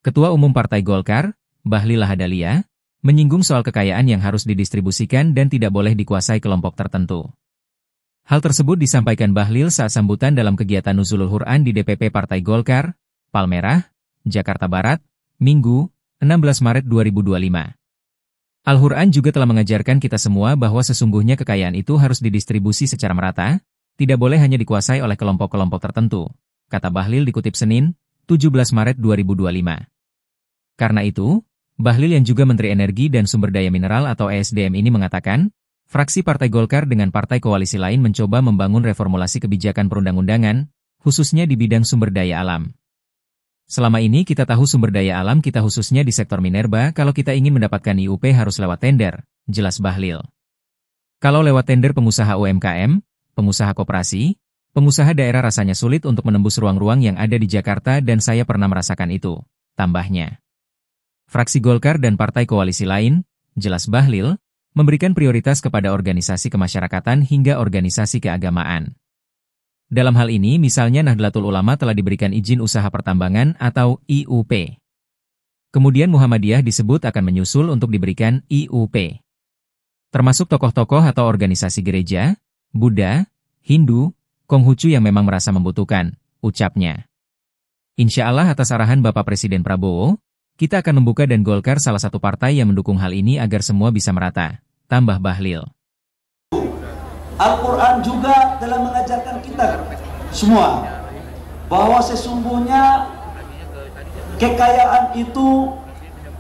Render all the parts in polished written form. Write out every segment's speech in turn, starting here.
Ketua Umum Partai Golkar, Bahlil Lahadalia, menyinggung soal kekayaan yang harus didistribusikan dan tidak boleh dikuasai kelompok tertentu. Hal tersebut disampaikan Bahlil saat sambutan dalam kegiatan Nuzulul Quran di DPP Partai Golkar, Palmerah, Jakarta Barat, Minggu, 16 Maret 2025. Al-Quran juga telah mengajarkan kita semua bahwa sesungguhnya kekayaan itu harus didistribusi secara merata, tidak boleh hanya dikuasai oleh kelompok-kelompok tertentu, kata Bahlil dikutip Senin, 17 Maret 2025. Karena itu, Bahlil yang juga Menteri Energi dan Sumber Daya Mineral atau ESDM ini mengatakan, fraksi Partai Golkar dengan partai koalisi lain mencoba membangun reformulasi kebijakan perundang-undangan, khususnya di bidang sumber daya alam. Selama ini kita tahu sumber daya alam kita khususnya di sektor minerba, kalau kita ingin mendapatkan IUP harus lewat tender, jelas Bahlil. Kalau lewat tender pengusaha UMKM, pengusaha koperasi, pengusaha daerah rasanya sulit untuk menembus ruang-ruang yang ada di Jakarta dan saya pernah merasakan itu, tambahnya. Fraksi Golkar dan partai koalisi lain, jelas Bahlil, memberikan prioritas kepada organisasi kemasyarakatan hingga organisasi keagamaan. Dalam hal ini misalnya Nahdlatul Ulama telah diberikan izin usaha pertambangan atau IUP. Kemudian Muhammadiyah disebut akan menyusul untuk diberikan IUP. Termasuk tokoh-tokoh atau organisasi gereja, Buddha, Hindu, Konghucu yang memang merasa membutuhkan, ucapnya. Insya Allah atas arahan Bapak Presiden Prabowo, kita akan membuka dan Golkar salah satu partai yang mendukung hal ini agar semua bisa merata, tambah Bahlil. Al-Quran juga telah mengajarkan kita semua bahwa sesungguhnya kekayaan itu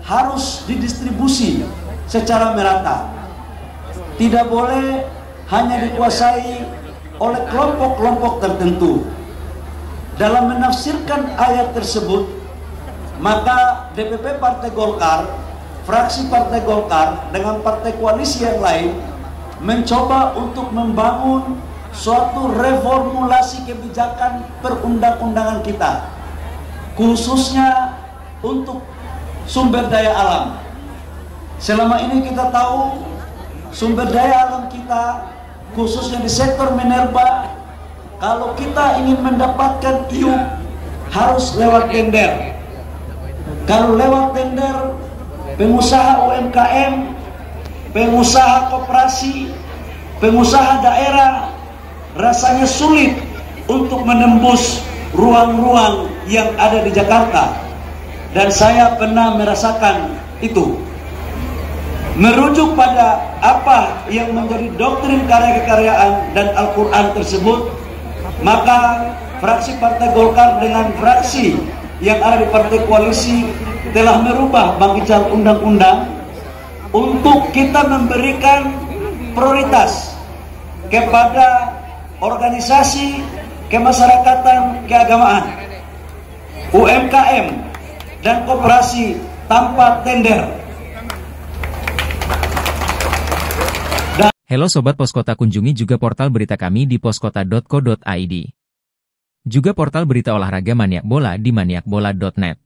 harus didistribusi secara merata. Tidak boleh hanya dikuasai oleh kelompok-kelompok tertentu. Dalam menafsirkan ayat tersebut, maka DPP Partai Golkar, fraksi Partai Golkar dengan partai koalisi yang lain mencoba untuk membangun suatu reformulasi kebijakan perundang-undangan kita, khususnya untuk sumber daya alam. Selama ini kita tahu sumber daya alam kita, khususnya di sektor minerba, kalau kita ingin mendapatkan IUP harus lewat tender. Kalau lewat tender, pengusaha UMKM, pengusaha koperasi, pengusaha daerah rasanya sulit untuk menembus ruang-ruang yang ada di Jakarta. Dan saya pernah merasakan itu. Merujuk pada apa yang menjadi doktrin karya kekaryaan dan Al-Quran tersebut, maka fraksi Partai Golkar dengan fraksi yang ada di partai koalisi telah merubah bangkitan undang-undang untuk kita memberikan prioritas kepada organisasi kemasyarakatan keagamaan, UMKM, dan koperasi tanpa tender. Halo Sobat Poskota, kunjungi juga portal berita kami di poskota.co.id. Juga portal berita olahraga Maniak Bola di maniakbola.net.